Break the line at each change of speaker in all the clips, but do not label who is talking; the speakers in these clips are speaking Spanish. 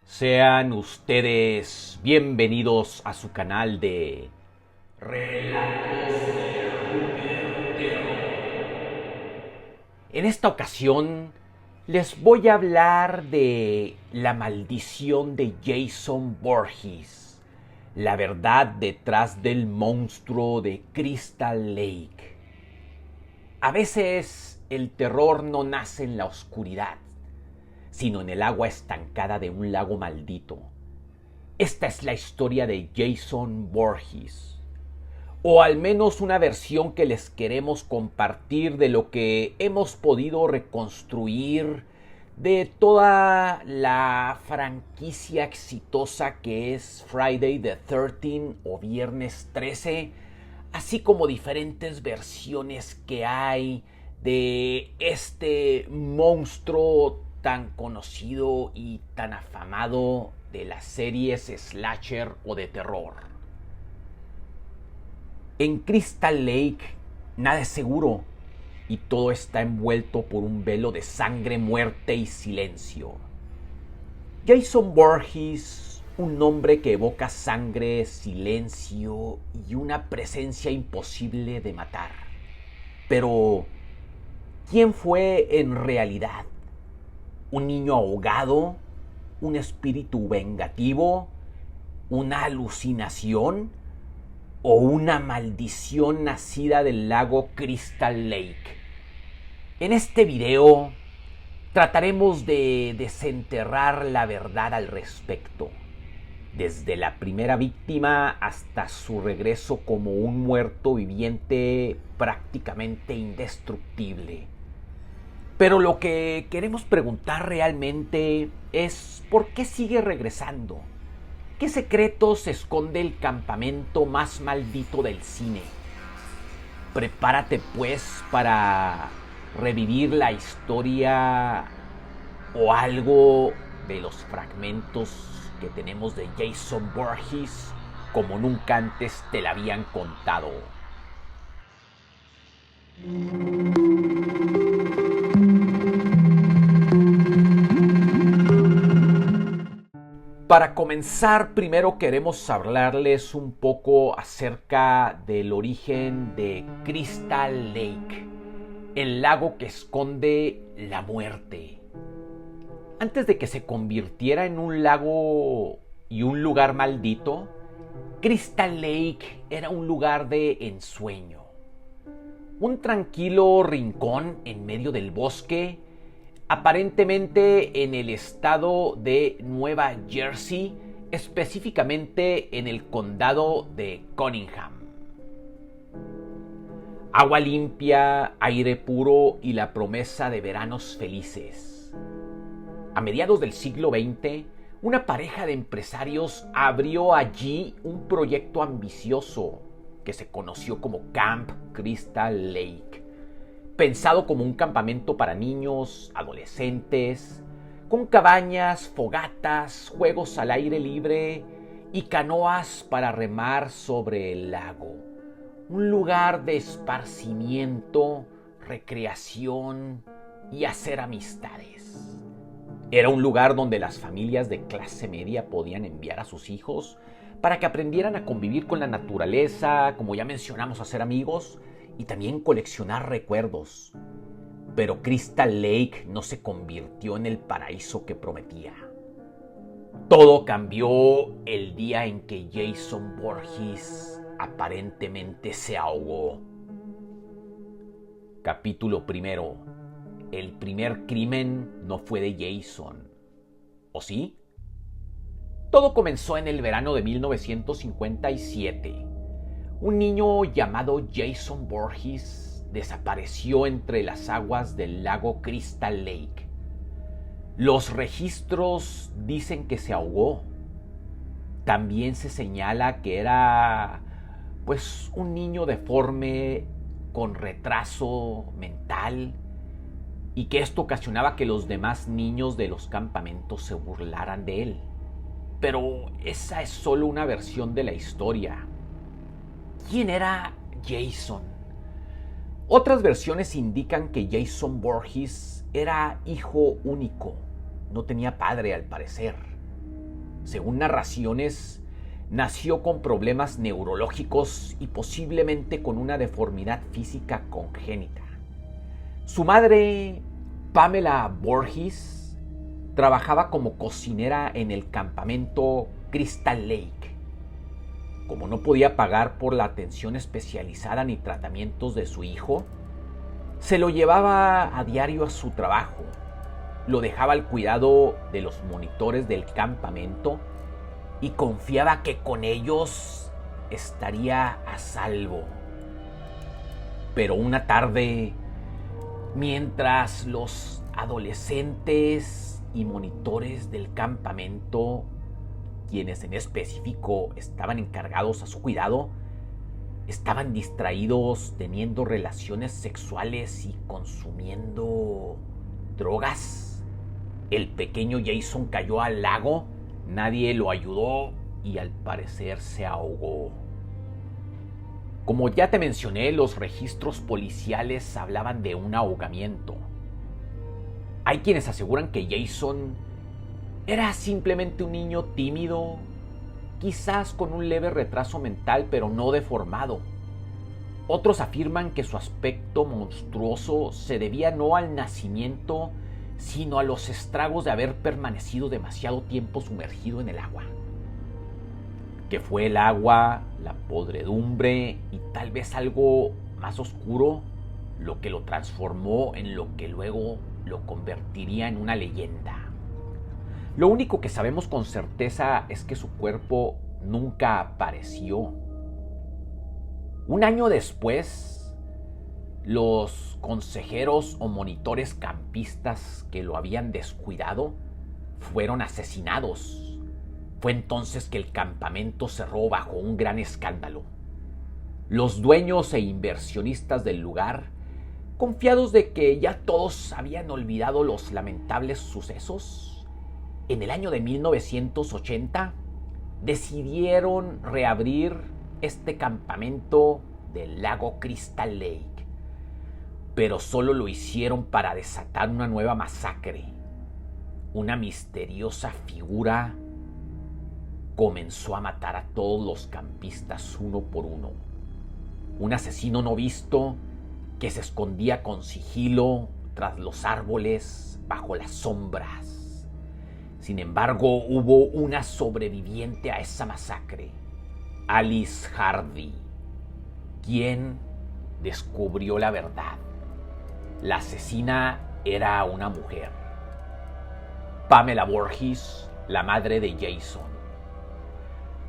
Sean ustedes bienvenidos a su canal de Relatos de Terror. En esta ocasión les voy a hablar de la maldición de Jason Voorhees, la verdad detrás del monstruo de Crystal Lake. A veces el terror no nace en la oscuridad, sino en el agua estancada de un lago maldito. Esta es la historia de Jason Voorhees, o al menos una versión que les queremos compartir de lo que hemos podido reconstruir de toda la franquicia exitosa que es Friday the 13 o Viernes 13, así como diferentes versiones que hay de este monstruo tan conocido y tan afamado de las series slasher o de terror. En Crystal Lake nada es seguro y todo está envuelto por un velo de sangre, muerte y silencio. Jason Voorhees, un nombre que evoca sangre, silencio y una presencia imposible de matar. Pero, ¿quién fue en realidad? ¿Un niño ahogado? ¿Un espíritu vengativo? ¿Una alucinación? ¿O una maldición nacida del lago Crystal Lake? En este video trataremos de desenterrar la verdad al respecto, desde la primera víctima hasta su regreso como un muerto viviente prácticamente indestructible. Pero lo que queremos preguntar realmente es ¿por qué sigue regresando? ¿Qué secretos esconde el campamento más maldito del cine? Prepárate pues para revivir la historia o algo de los fragmentos que tenemos de Jason Voorhees como nunca antes te la habían contado. Para comenzar, primero queremos hablarles un poco acerca del origen de Crystal Lake, el lago que esconde la muerte. Antes de que se convirtiera en un lago y un lugar maldito, Crystal Lake era un lugar de ensueño. Un tranquilo rincón en medio del bosque, aparentemente en el estado de Nueva Jersey, específicamente en el condado de Cunningham. Agua limpia, aire puro y la promesa de veranos felices. A mediados del siglo XX, una pareja de empresarios abrió allí un proyecto ambicioso que se conoció como Camp Crystal Lake, pensado como un campamento para niños, adolescentes, con cabañas, fogatas, juegos al aire libre y canoas para remar sobre el lago. Un lugar de esparcimiento, recreación y hacer amistades. Era un lugar donde las familias de clase media podían enviar a sus hijos para que aprendieran a convivir con la naturaleza, como ya mencionamos, hacer amigos y también coleccionar recuerdos. Pero Crystal Lake no se convirtió en el paraíso que prometía. Todo cambió el día en que Jason Voorhees aparentemente se ahogó. Capítulo primero. El primer crimen no fue de Jason. ¿O sí? Todo comenzó en el verano de 1957. Un niño llamado Jason Voorhees desapareció entre las aguas del lago Crystal Lake. Los registros dicen que se ahogó. También se señala que era, pues, un niño deforme con retraso mental y que esto ocasionaba que los demás niños de los campamentos se burlaran de él. Pero esa es solo una versión de la historia. ¿Quién era Jason? Otras versiones indican que Jason Voorhees era hijo único. No tenía padre al parecer. según narraciones, nació con problemas neurológicos y posiblemente con una deformidad física congénita. Su madre, Pamela Voorhees, trabajaba como cocinera en el campamento Crystal Lake. Como no podía pagar por la atención especializada ni tratamientos de su hijo, se lo llevaba a diario a su trabajo, lo dejaba al cuidado de los monitores del campamento y confiaba que con ellos estaría a salvo. Pero una tarde, mientras los adolescentes y monitores del campamento, quienes en específico estaban encargados a su cuidado, estaban distraídos teniendo relaciones sexuales y consumiendo drogas, el pequeño Jason cayó al lago, nadie lo ayudó y al parecer se ahogó. Como ya te mencioné, los registros policiales hablaban de un ahogamiento. Hay quienes aseguran que Jason era simplemente un niño tímido, quizás con un leve retraso mental, pero no deformado. Otros afirman que su aspecto monstruoso se debía no al nacimiento, sino a los estragos de haber permanecido demasiado tiempo sumergido en el agua. Que fue el agua, la podredumbre y tal vez algo más oscuro lo que lo transformó en lo que luego lo convertiría en una leyenda. Lo único que sabemos con certeza es que su cuerpo nunca apareció. Un año después, los consejeros o monitores campistas que lo habían descuidado fueron asesinados. Fue entonces que el campamento cerró bajo un gran escándalo. Los dueños e inversionistas del lugar, confiados de que ya todos habían olvidado los lamentables sucesos, en el año de 1980 decidieron reabrir este campamento del lago Crystal Lake, pero solo lo hicieron para desatar una nueva masacre. Una misteriosa figura comenzó a matar a todos los campistas uno por uno. Un asesino no visto que se escondía con sigilo tras los árboles, bajo las sombras. Sin embargo, hubo una sobreviviente a esa masacre, Alice Hardy, quien descubrió la verdad. La asesina era una mujer, Pamela Voorhees, la madre de Jason.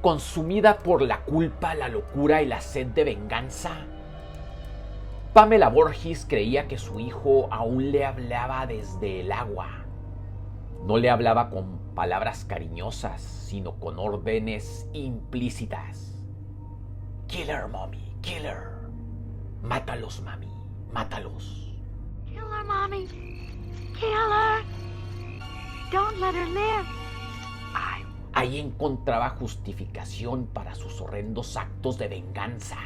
Consumida por la culpa, la locura y la sed de venganza, Pamela Voorhees creía que su hijo aún le hablaba desde el agua. No le hablaba con palabras cariñosas, sino con órdenes implícitas. Kill her, mommy, kill her. Mátalos, mami, mátalos.
Kill her, mommy. Kill her. Don't let her live.
Ahí encontraba justificación para sus horrendos actos de venganza.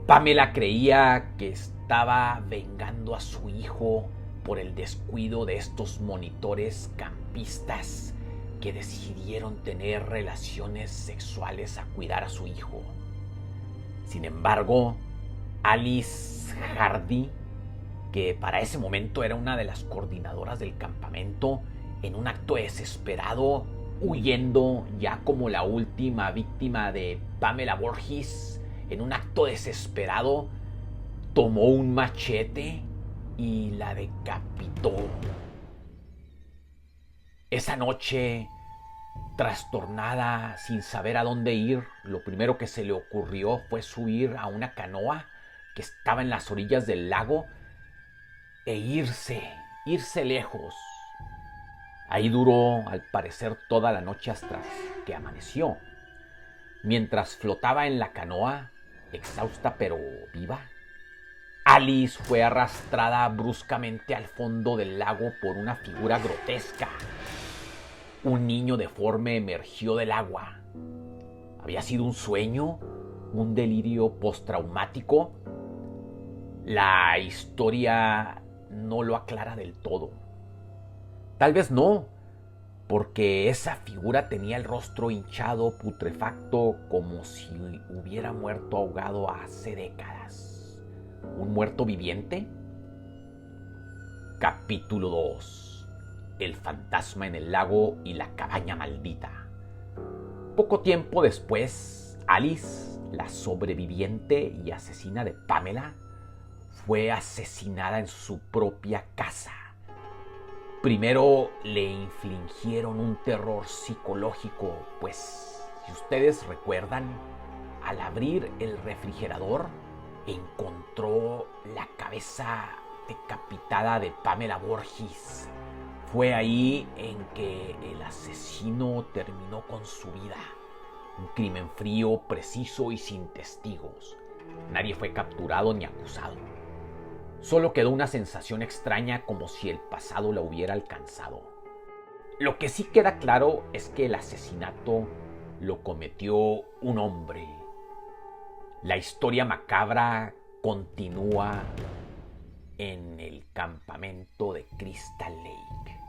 Pamela creía que estaba vengando a su hijo por el descuido de estos monitores campistas que decidieron tener relaciones sexuales a cuidar a su hijo. Sin embargo, Alice Hardy, que para ese momento era una de las coordinadoras del campamento, en un acto desesperado, huyendo ya como la última víctima de Pamela Voorhees, en un acto desesperado, tomó un machete y la decapitó. Esa noche, trastornada, sin saber a dónde ir, lo primero que se le ocurrió fue subir a una canoa que estaba en las orillas del lago e irse lejos. Ahí duró, al parecer, toda la noche hasta que amaneció. Mientras flotaba en la canoa, exhausta pero viva, Alice fue arrastrada bruscamente al fondo del lago por una figura grotesca. Un niño deforme emergió del agua. ¿Había sido un sueño? ¿Un delirio postraumático? La historia no lo aclara del todo. Tal vez no, porque esa figura tenía el rostro hinchado, putrefacto, como si hubiera muerto ahogado hace décadas. ¿Un muerto viviente? Capítulo 2. El fantasma en el lago y la cabaña maldita. Poco tiempo después, Alice, la sobreviviente y asesina de Pamela, fue asesinada en su propia casa. Primero le infligieron un terror psicológico, pues, si ustedes recuerdan, al abrir el refrigerador, encontró la cabeza decapitada de Pamela Voorhees. Fue ahí en que el asesino terminó con su vida. Un crimen frío, preciso y sin testigos. Nadie fue capturado ni acusado. Solo quedó una sensación extraña, como si el pasado la hubiera alcanzado. Lo que sí queda claro es que el asesinato lo cometió un hombre. La historia macabra continúa en el campamento de Crystal Lake.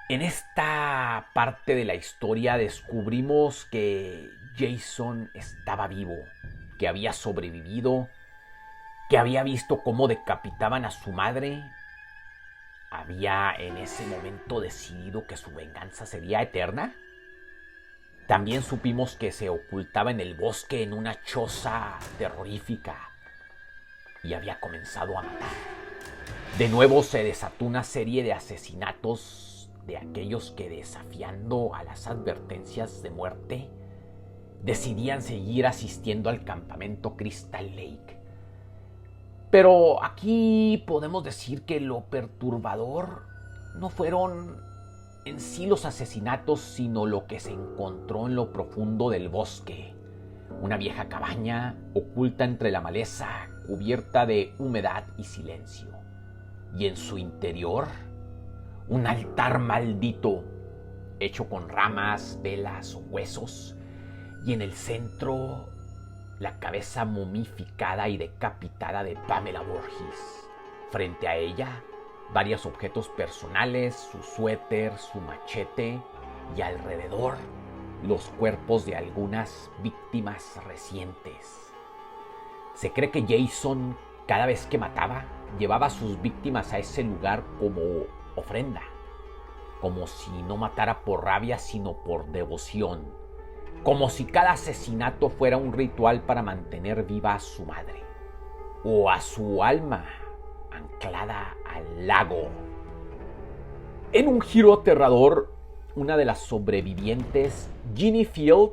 En esta parte de la historia descubrimos que Jason estaba vivo, que había sobrevivido, que había visto cómo decapitaban a su madre. Había en ese momento decidido que su venganza sería eterna. También supimos que se ocultaba en el bosque en una choza terrorífica y había comenzado a matar. De nuevo se desató una serie de asesinatos de aquellos que, desafiando a las advertencias de muerte, decidían seguir asistiendo al campamento Crystal Lake. Pero aquí podemos decir que lo perturbador no fueron en sí los asesinatos, sino lo que se encontró en lo profundo del bosque. Una vieja cabaña oculta entre la maleza, cubierta de humedad y silencio. Y en su interior, un altar maldito, hecho con ramas, velas o huesos. Y en el centro, la cabeza momificada y decapitada de Pamela Voorhees. Frente a ella, varios objetos personales, su suéter, su machete y alrededor los cuerpos de algunas víctimas recientes. Se cree que Jason, cada vez que mataba, llevaba a sus víctimas a ese lugar como ofrenda, como si no matara por rabia sino por devoción. Como si cada asesinato fuera un ritual para mantener viva a su madre o a su alma anclada al lago. En un giro aterrador, una de las sobrevivientes, Ginny Field,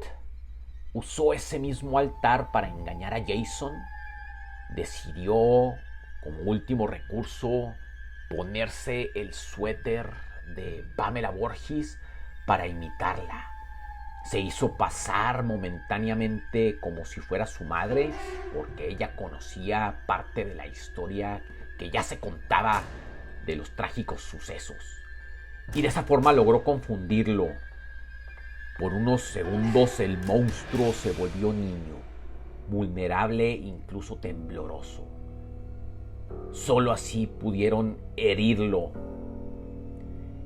usó ese mismo altar para engañar a Jason. Decidió, como último recurso, ponerse el suéter de Pamela Voorhees para imitarla. Se hizo pasar momentáneamente como si fuera su madre, porque ella conocía parte de la historia que ya se contaba de los trágicos sucesos. Y de esa forma logró confundirlo. Por unos segundos el monstruo se volvió niño, vulnerable, incluso tembloroso. Solo así pudieron herirlo.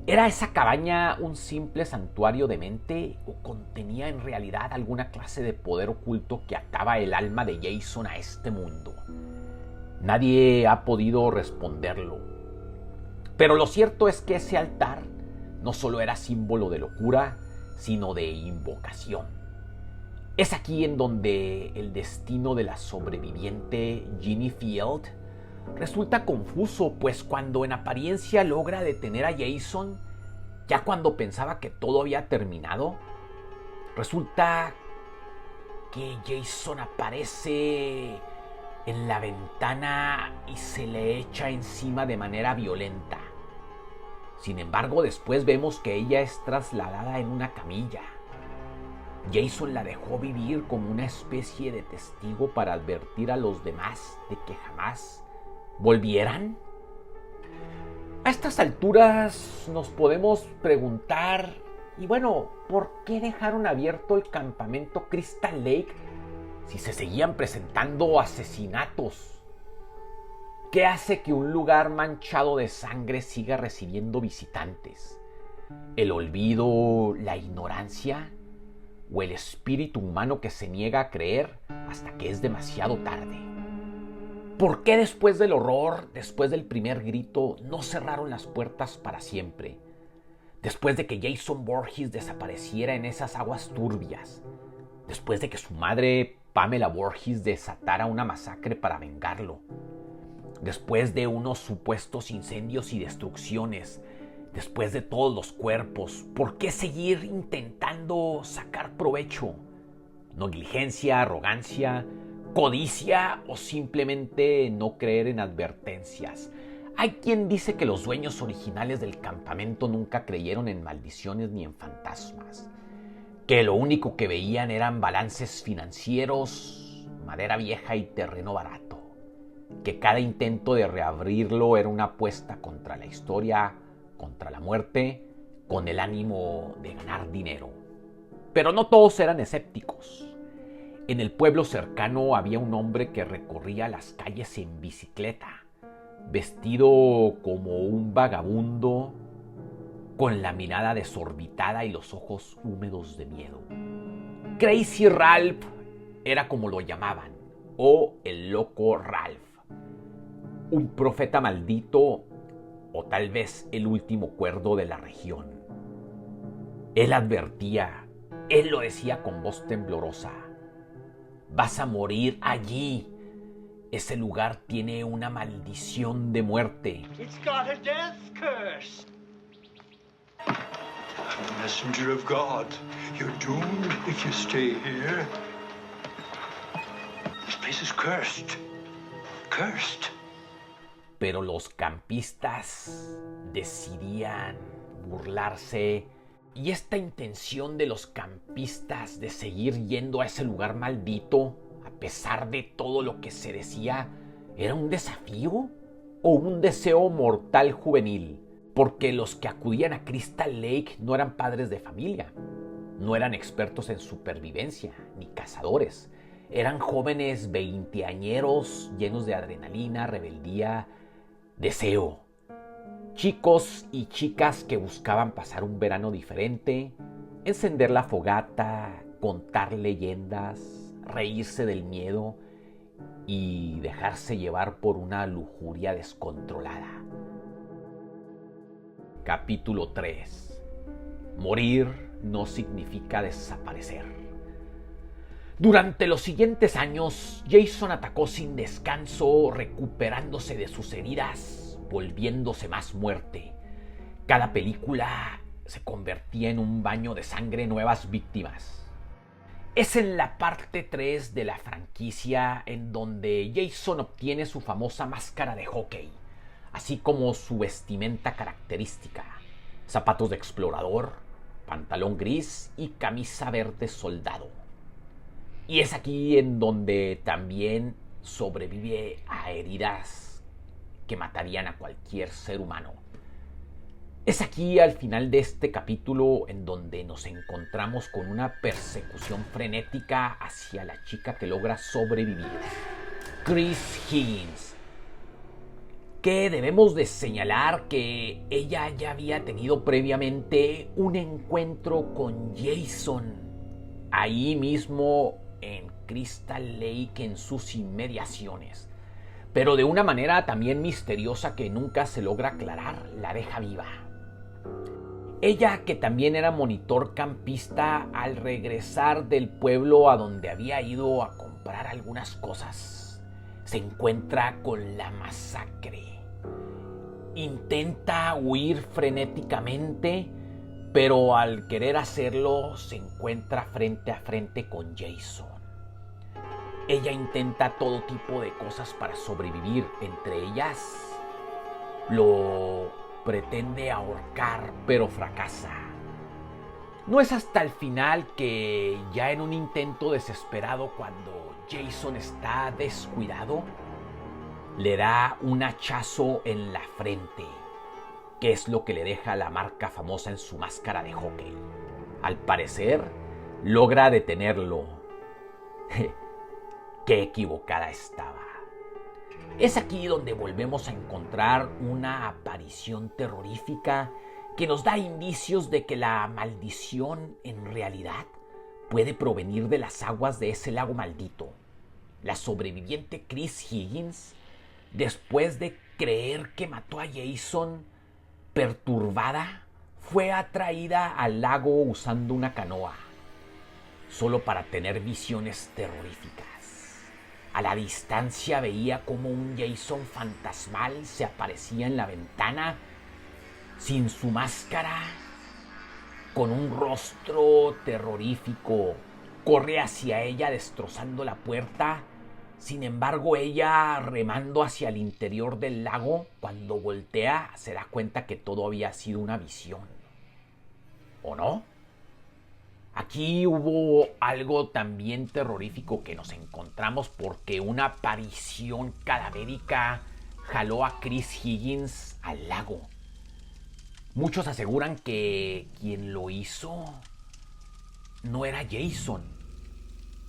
¿Era esa cabaña un simple santuario de mente o contenía en realidad alguna clase de poder oculto que ataba el alma de Jason a este mundo? Nadie ha podido responderlo. Pero lo cierto es que ese altar no solo era símbolo de locura, sino de invocación. Es aquí en donde el destino de la sobreviviente Ginny Field resulta confuso, pues cuando en apariencia logra detener a Jason, ya cuando pensaba que todo había terminado, resulta que Jason aparece en la ventana y se le echa encima de manera violenta. Sin embargo, después vemos que ella es trasladada en una camilla. Jason la dejó vivir como una especie de testigo para advertir a los demás de que jamás volvieran. A estas alturas nos podemos preguntar, y bueno, ¿por qué dejaron abierto el campamento Crystal Lake si se seguían presentando asesinatos? ¿Qué hace que un lugar manchado de sangre siga recibiendo visitantes? ¿El olvido, la ignorancia o el espíritu humano que se niega a creer hasta que es demasiado tarde? ¿Por qué después del horror, después del primer grito, no cerraron las puertas para siempre? Después de que Jason Voorhees desapareciera en esas aguas turbias, después de que su madre, Pamela Voorhees, desatara una masacre para vengarlo, después de unos supuestos incendios y destrucciones, después de todos los cuerpos, ¿por qué seguir intentando sacar provecho? ¿Negligencia, arrogancia, codicia o simplemente no creer en advertencias? Hay quien dice que los dueños originales del campamento nunca creyeron en maldiciones ni en fantasmas, que lo único que veían eran balances financieros, madera vieja y terreno barato, que cada intento de reabrirlo era una apuesta contra la historia, contra la muerte, con el ánimo de ganar dinero. Pero no todos eran escépticos. En el pueblo cercano había un hombre que recorría las calles en bicicleta, vestido como un vagabundo, con la mirada desorbitada y los ojos húmedos de miedo. Crazy Ralph era como lo llamaban, o el loco Ralph, un profeta maldito o tal vez el último cuerdo de la región. Él advertía, él lo decía con voz temblorosa: vas a morir allí. Ese lugar tiene una maldición de muerte.
It's got a death curse. I'm the messenger of God. You're doomed if you stay here. This place is cursed. Cursed.
Pero los campistas decidían burlarse, y esta intención de los campistas de seguir yendo a ese lugar maldito, a pesar de todo lo que se decía, ¿era un desafío o un deseo mortal juvenil? Porque los que acudían a Crystal Lake no eran padres de familia, no eran expertos en supervivencia ni cazadores. Eran jóvenes veinteañeros llenos de adrenalina, rebeldía, deseo. Chicos y chicas que buscaban pasar un verano diferente, encender la fogata, contar leyendas, reírse del miedo y dejarse llevar por una lujuria descontrolada. Capítulo 3. Morir no significa desaparecer. Durante los siguientes años, Jason atacó sin descanso, recuperándose de sus heridas, volviéndose más muerte. Cada película se convertía en un baño de sangre, nuevas víctimas. Es en la parte 3 de la franquicia en donde Jason obtiene su famosa máscara de hockey, así como su vestimenta característica: zapatos de explorador, pantalón gris y camisa verde soldado. Y es aquí en donde también sobrevive a heridas que matarían a cualquier ser humano. Es aquí al final de este capítulo en donde nos encontramos con una persecución frenética hacia la chica que logra sobrevivir, Chris Higgins, que debemos de señalar que ella ya había tenido previamente un encuentro con Jason ahí mismo en Crystal Lake, en sus inmediaciones, pero de una manera también misteriosa que nunca se logra aclarar, la deja viva. Ella, que también era monitor campista, al regresar del pueblo a donde había ido a comprar algunas cosas, se encuentra con la masacre. Intenta huir frenéticamente, pero al querer hacerlo se encuentra frente a frente con Jason. Ella intenta todo tipo de cosas para sobrevivir, entre ellas lo pretende ahorcar, pero fracasa. No es hasta el final que, ya en un intento desesperado, cuando Jason está descuidado, le da un hachazo en la frente, que es lo que le deja la marca famosa en su máscara de hockey. Al parecer, logra detenerlo. Qué equivocada estaba. Es aquí donde volvemos a encontrar una aparición terrorífica que nos da indicios de que la maldición en realidad puede provenir de las aguas de ese lago maldito. La sobreviviente Chris Higgins, después de creer que mató a Jason, perturbada, fue atraída al lago usando una canoa, solo para tener visiones terroríficas. A la distancia veía como un Jason fantasmal se aparecía en la ventana, sin su máscara, con un rostro terrorífico. Corre hacia ella destrozando la puerta. Sin embargo, ella, remando hacia el interior del lago, cuando voltea se da cuenta que todo había sido una visión. ¿O no? Aquí hubo algo también terrorífico que nos encontramos porque una aparición cadavérica jaló a Chris Higgins al lago. Muchos aseguran que quien lo hizo no era Jason.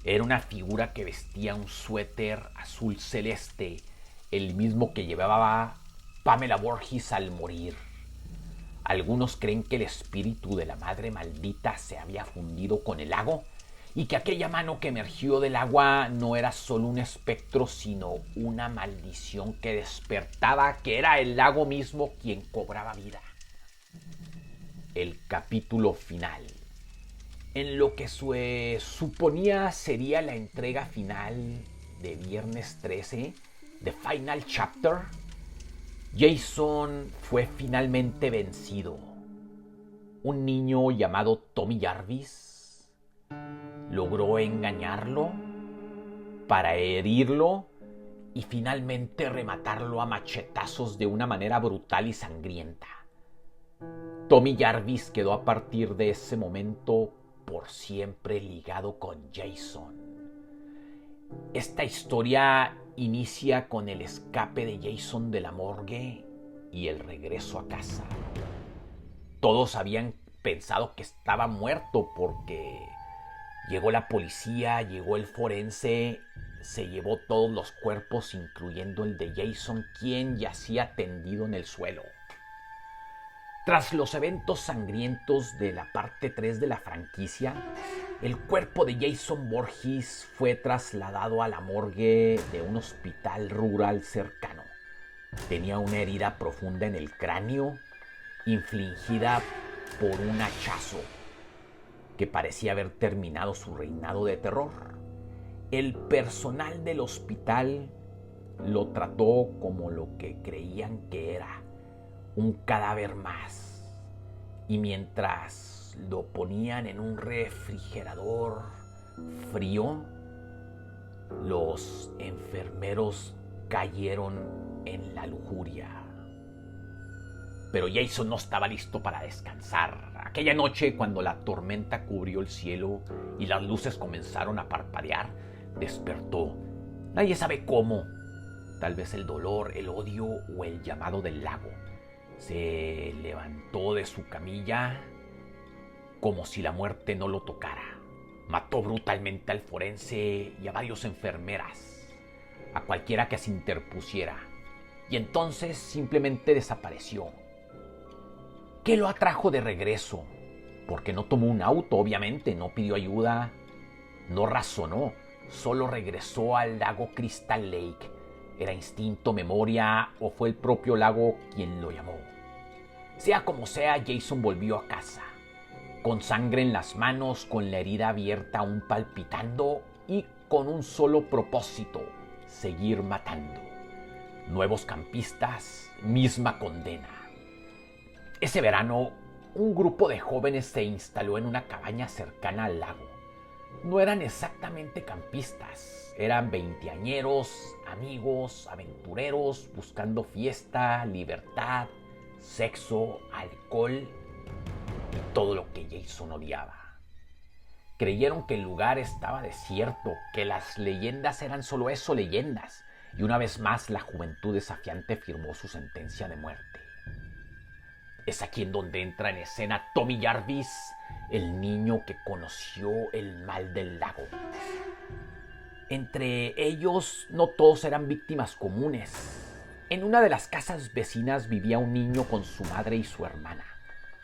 Era una figura que vestía un suéter azul celeste, el mismo que llevaba Pamela Voorhees al morir. Algunos creen que el espíritu de la madre maldita se había fundido con el lago y que aquella mano que emergió del agua no era solo un espectro, sino una maldición que despertaba, que era el lago mismo quien cobraba vida. El capítulo final, en lo que se suponía sería la entrega final de Viernes 13, The Final Chapter, Jason fue finalmente vencido. Un niño llamado Tommy Jarvis logró engañarlo para herirlo y finalmente rematarlo a machetazos de una manera brutal y sangrienta. Tommy Jarvis quedó a partir de ese momento por siempre ligado con Jason. Esta historia inicia con el escape de Jason de la morgue y el regreso a casa. Todos habían pensado que estaba muerto porque llegó la policía, llegó el forense, se llevó todos los cuerpos, incluyendo el de Jason, quien yacía tendido en el suelo. Tras los eventos sangrientos de la parte 3 de la franquicia, el cuerpo de Jason Voorhees fue trasladado a la morgue de un hospital rural cercano. Tenía una herida profunda en el cráneo, infligida por un hachazo que parecía haber terminado su reinado de terror. El personal del hospital lo trató como lo que creían que era, un cadáver más, y mientras lo ponían en un refrigerador frío, los enfermeros cayeron en la lujuria. Pero Jason no estaba listo para descansar. Aquella noche, cuando la tormenta cubrió el cielo y las luces comenzaron a parpadear, despertó. Nadie sabe cómo. Tal vez el dolor, el odio o el llamado del lago. Se levantó de su camilla como si la muerte no lo tocara. Mató brutalmente al forense y a varias enfermeras, a cualquiera que se interpusiera, y entonces simplemente desapareció. ¿Qué lo atrajo de regreso? Porque no tomó un auto, obviamente, no pidió ayuda, no razonó, solo regresó al lago Crystal Lake. ¿Era instinto, memoria o fue el propio lago quien lo llamó? Sea como sea, Jason volvió a casa, con sangre en las manos, con la herida abierta aún palpitando y con un solo propósito: seguir matando. Nuevos campistas, misma condena. Ese verano, un grupo de jóvenes se instaló en una cabaña cercana al lago. No eran exactamente campistas, eran veinteañeros, amigos, aventureros, buscando fiesta, libertad, sexo, alcohol y todo lo que Jason odiaba. Creyeron que el lugar estaba desierto, que las leyendas eran solo eso, leyendas, y una vez más la juventud desafiante firmó su sentencia de muerte. Es aquí en donde entra en escena Tommy Jarvis, el niño que conoció el mal del lago. Entre ellos, no todos eran víctimas comunes. En una de las casas vecinas vivía un niño con su madre y su hermana.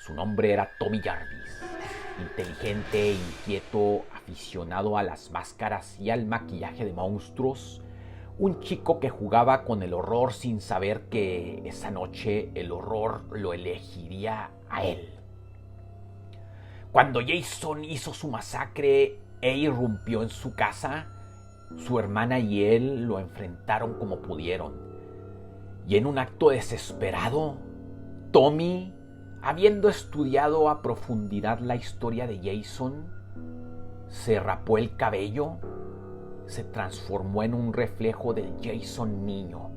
Su nombre era Tommy Jarvis, inteligente, inquieto, aficionado a las máscaras y al maquillaje de monstruos, un chico que jugaba con el horror sin saber que esa noche el horror lo elegiría a él. Cuando Jason hizo su masacre e irrumpió en su casa, su hermana y él lo enfrentaron como pudieron. Y en un acto desesperado, Tommy, habiendo estudiado a profundidad la historia de Jason, se rapó el cabello, se transformó en un reflejo del Jason niño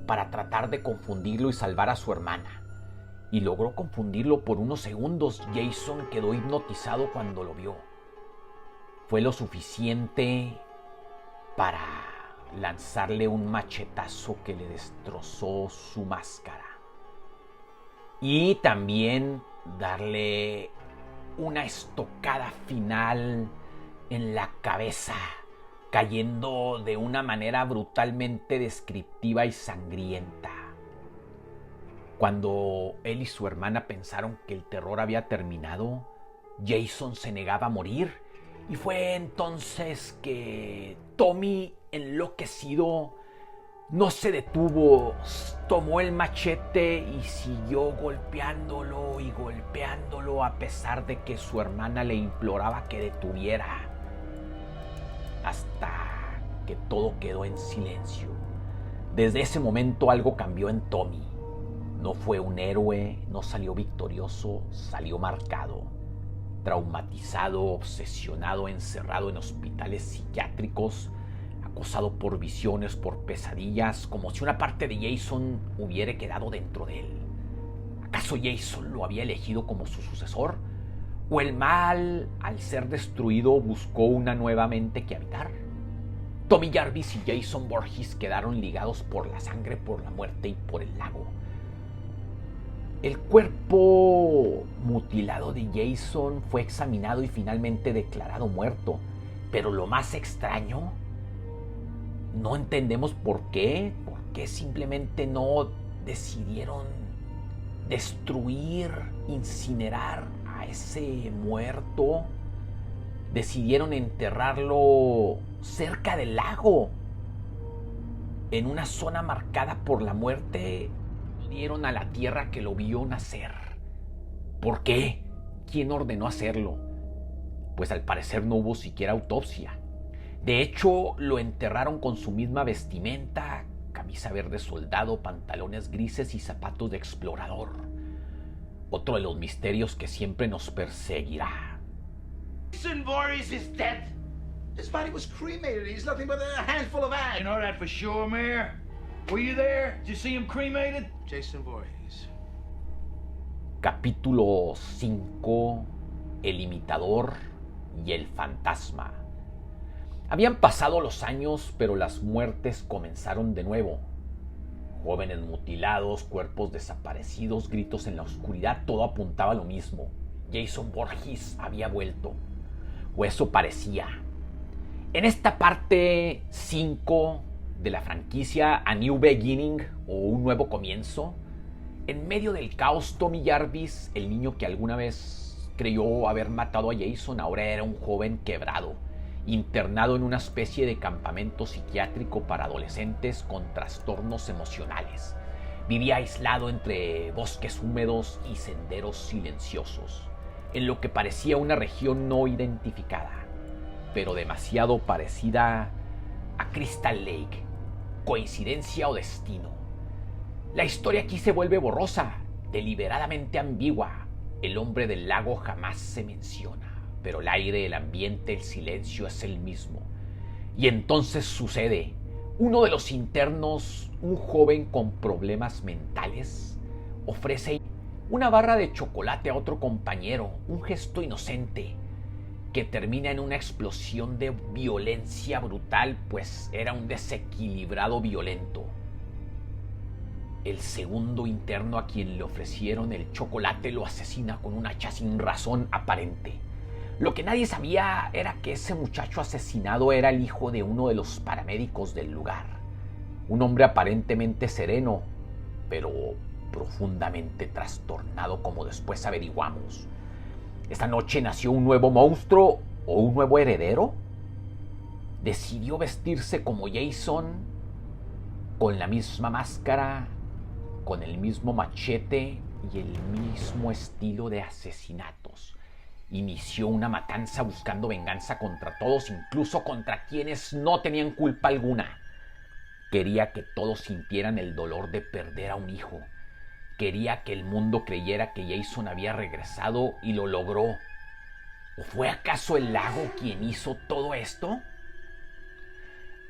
para tratar de confundirlo y salvar a su hermana. Y logró confundirlo por unos segundos. Jason quedó hipnotizado cuando lo vio. Fue lo suficiente para lanzarle un machetazo que le destrozó su máscara. Y también darle una estocada final en la cabeza, cayendo de una manera brutalmente descriptiva y sangrienta. Cuando él y su hermana pensaron que el terror había terminado, Jason se negaba a morir, y fue entonces que Tommy, enloquecido, no se detuvo, tomó el machete y siguió golpeándolo y golpeándolo a pesar de que su hermana le imploraba que detuviera, hasta que todo quedó en silencio. Desde ese momento algo cambió en Tommy. No fue un héroe, no salió victorioso, salió marcado, traumatizado, obsesionado, encerrado en hospitales psiquiátricos, acosado por visiones, por pesadillas, como si una parte de Jason hubiera quedado dentro de él. ¿Acaso Jason lo había elegido como su sucesor? ¿O el mal, al ser destruido, buscó una nueva mente que habitar? Tommy Jarvis y Jason Voorhees quedaron ligados por la sangre, por la muerte y por el lago. El cuerpo mutilado de Jason fue examinado y finalmente declarado muerto. Pero lo más extraño, no entendemos por qué simplemente no decidieron destruir, incinerar a ese muerto. Decidieron enterrarlo cerca del lago, en una zona marcada por la muerte. Dieron a la tierra que lo vio nacer. ¿Por qué? ¿Quién ordenó hacerlo? Pues al parecer no hubo siquiera autopsia. De hecho, lo enterraron con su misma vestimenta, camisa verde soldado, pantalones grises y zapatos de explorador. Otro de los misterios que siempre nos perseguirá.
Jason Voorhees is dead. His body was cremated. He's nothing but a handful of ash.
You know that for sure, Mayor? Were you there? Did you see him cremated?
Jason Voorhees.
Capítulo 5. El imitador y el fantasma. Habían pasado los años, pero las muertes comenzaron de nuevo. Jóvenes mutilados, cuerpos desaparecidos, gritos en la oscuridad, todo apuntaba a lo mismo. Jason Voorhees había vuelto. O eso parecía. En esta parte 5 de la franquicia A New Beginning, o Un Nuevo Comienzo, en medio del caos, Tommy Jarvis, el niño que alguna vez creyó haber matado a Jason, ahora era un joven quebrado, internado en una especie de campamento psiquiátrico para adolescentes con trastornos emocionales. Vivía aislado entre bosques húmedos y senderos silenciosos, en lo que parecía una región no identificada, pero demasiado parecida a Crystal Lake. ¿Coincidencia o destino? La historia aquí se vuelve borrosa, deliberadamente ambigua. El hombre del lago jamás se menciona, pero el aire, el ambiente, el silencio es el mismo. Y entonces sucede. Uno de los internos, un joven con problemas mentales, ofrece una barra de chocolate a otro compañero, un gesto inocente que termina en una explosión de violencia brutal, pues era un desequilibrado violento. El segundo interno a quien le ofrecieron el chocolate lo asesina con un hacha sin razón aparente. Lo que nadie sabía era que ese muchacho asesinado era el hijo de uno de los paramédicos del lugar. Un hombre aparentemente sereno, pero profundamente trastornado, como después averiguamos. ¿Esta noche nació un nuevo monstruo o un nuevo heredero? Decidió vestirse como Jason, con la misma máscara, con el mismo machete y el mismo estilo de asesinatos. Inició una matanza buscando venganza contra todos, incluso contra quienes no tenían culpa alguna. Quería que todos sintieran el dolor de perder a un hijo. Quería que el mundo creyera que Jason había regresado y lo logró. ¿O fue acaso el lago quien hizo todo esto?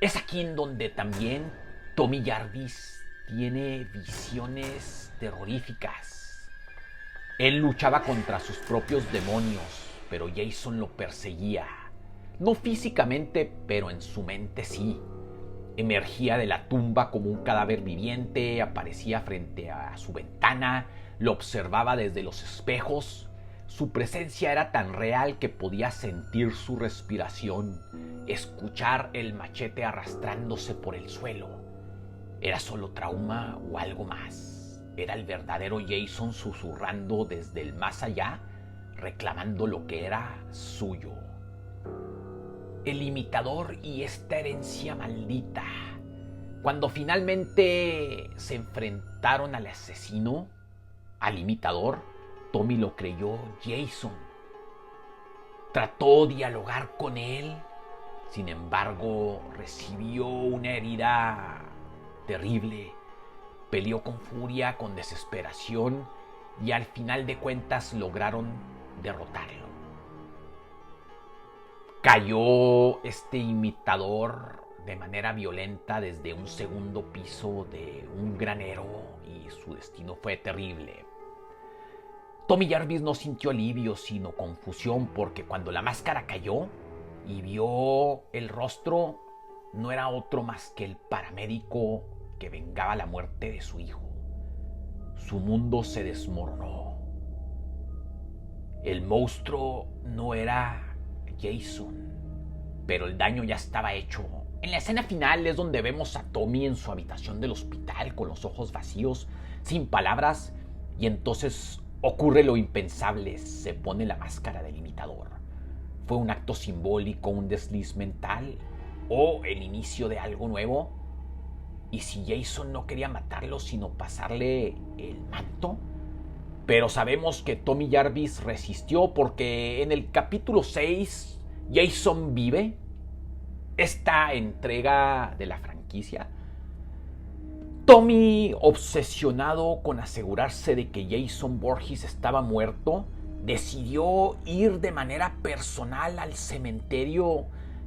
Es aquí en donde también Tommy Jarvis tiene visiones terroríficas. Él luchaba contra sus propios demonios, pero Jason lo perseguía. No físicamente, pero en su mente sí. Emergía de la tumba como un cadáver viviente, aparecía frente a su ventana, lo observaba desde los espejos. Su presencia era tan real que podía sentir su respiración, escuchar el machete arrastrándose por el suelo. ¿Era solo trauma o algo más? ¿Era el verdadero Jason susurrando desde el más allá, reclamando lo que era suyo? El imitador y esta herencia maldita. Cuando finalmente se enfrentaron al asesino, al imitador, Tommy lo creyó Jason. Trató de dialogar con él, sin embargo, recibió una herida terrible. Peleó con furia, con desesperación, y al final de cuentas lograron derrotarlo. Cayó este imitador de manera violenta desde un segundo piso de un granero y su destino fue terrible. Tommy Jarvis no sintió alivio sino confusión, porque cuando la máscara cayó y vio el rostro, no era otro más que el paramédico que vengaba la muerte de su hijo. Su mundo se desmoronó. El monstruo no era Jason, pero el daño ya estaba hecho. En la escena final es donde vemos a Tommy en su habitación del hospital con los ojos vacíos, sin palabras, y entonces ocurre lo impensable, se pone la máscara del imitador. ¿Fue un acto simbólico, un desliz mental o el inicio de algo nuevo? ¿Y si Jason no quería matarlo sino pasarle el manto? Pero sabemos que Tommy Jarvis resistió, porque en el capítulo 6 Jason vive. Esta entrega de la franquicia, Tommy, obsesionado con asegurarse de que Jason Voorhees estaba muerto, decidió ir de manera personal al cementerio,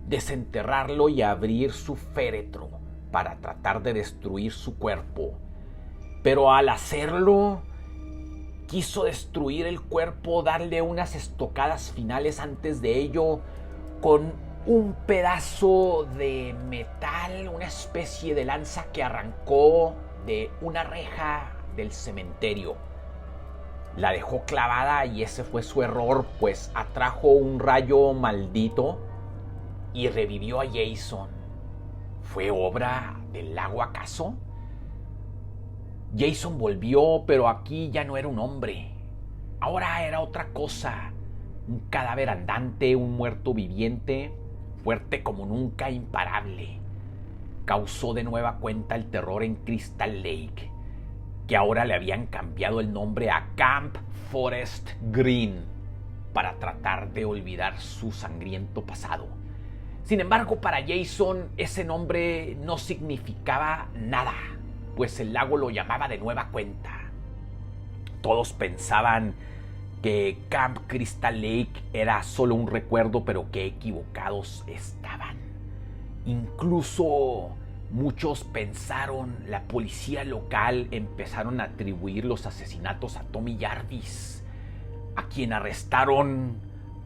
desenterrarlo y abrir su féretro para tratar de destruir su cuerpo. Pero al hacerlo, quiso destruir el cuerpo, darle unas estocadas finales antes de ello con un pedazo de metal, una especie de lanza que arrancó de una reja del cementerio. La dejó clavada y ese fue su error, pues atrajo un rayo maldito y revivió a Jason. ¿Fue obra del lago acaso? Jason volvió, pero aquí ya no era un hombre. Ahora era otra cosa. Un cadáver andante, un muerto viviente, fuerte como nunca, imparable. Causó de nueva cuenta el terror en Crystal Lake, que ahora le habían cambiado el nombre a Camp Forest Green para tratar de olvidar su sangriento pasado. Sin embargo, para Jason ese nombre no significaba nada, pues el lago lo llamaba de nueva cuenta. Todos pensaban que Camp Crystal Lake era solo un recuerdo, pero qué equivocados estaban. Incluso muchos pensaron, la policía local empezaron a atribuir los asesinatos a Tommy Jarvis, a quien arrestaron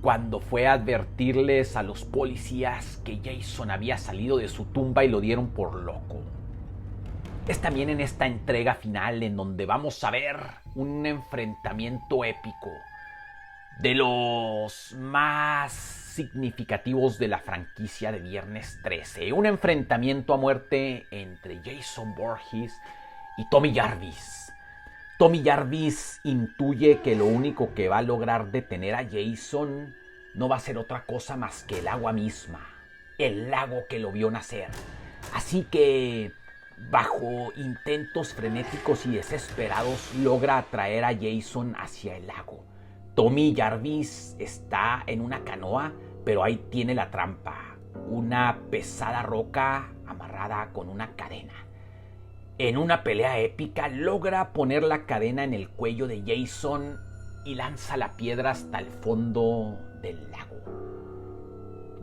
cuando fue a advertirles a los policías que Jason había salido de su tumba y lo dieron por loco. Es también en esta entrega final en donde vamos a ver un enfrentamiento épico, de los más significativos de la franquicia de Viernes 13. Un enfrentamiento a muerte entre Jason Voorhees y Tommy Jarvis. Tommy Jarvis intuye que lo único que va a lograr detener a Jason no va a ser otra cosa más que el agua misma, el lago que lo vio nacer. Así que, bajo intentos frenéticos y desesperados, logra atraer a Jason hacia el lago. Tommy Jarvis está en una canoa, pero ahí tiene la trampa, una pesada roca amarrada con una cadena. En una pelea épica logra poner la cadena en el cuello de Jason y lanza la piedra hasta el fondo del lago.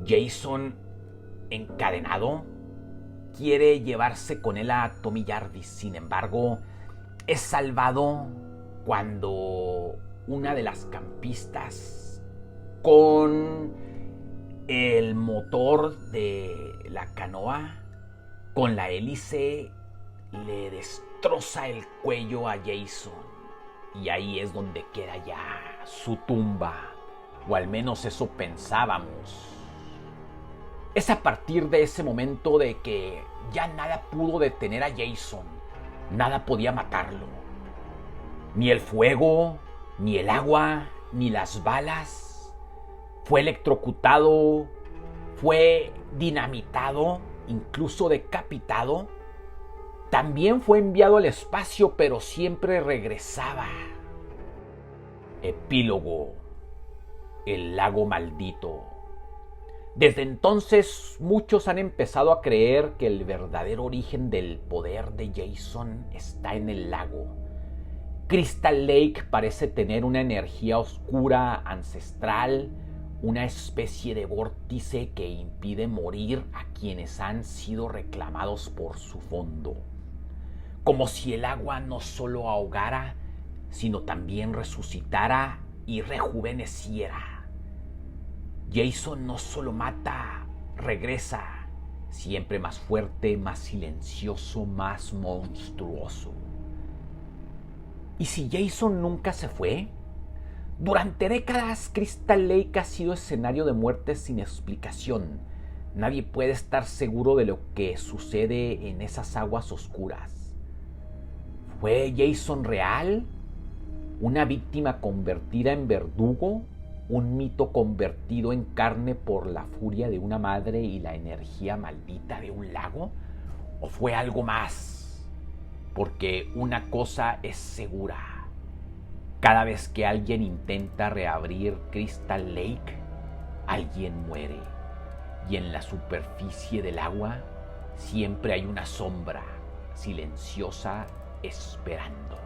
Jason, encadenado, quiere llevarse con él a Tommy Jarvis. Sin embargo, es salvado cuando una de las campistas, con el motor de la canoa, con la hélice, le destroza el cuello a Jason. Y ahí es donde queda ya su tumba, o al menos eso pensábamos. Es a partir de ese momento de que ya nada pudo detener a Jason, nada podía matarlo. Ni el fuego, ni el agua, ni las balas. Fue electrocutado, fue dinamitado, incluso decapitado. También fue enviado al espacio, pero siempre regresaba. Epílogo: el lago maldito. Desde entonces, muchos han empezado a creer que el verdadero origen del poder de Jason está en el lago. Crystal Lake parece tener una energía oscura ancestral, una especie de vórtice que impide morir a quienes han sido reclamados por su fondo. Como si el agua no solo ahogara, sino también resucitara y rejuveneciera. Jason no solo mata, regresa, siempre más fuerte, más silencioso, más monstruoso. ¿Y si Jason nunca se fue? Durante décadas, Crystal Lake ha sido escenario de muertes sin explicación. Nadie puede estar seguro de lo que sucede en esas aguas oscuras. ¿Fue Jason real? ¿Una víctima convertida en verdugo? ¿Un mito convertido en carne por la furia de una madre y la energía maldita de un lago? ¿O fue algo más? Porque una cosa es segura: cada vez que alguien intenta reabrir Crystal Lake, alguien muere. Y en la superficie del agua siempre hay una sombra silenciosa esperando.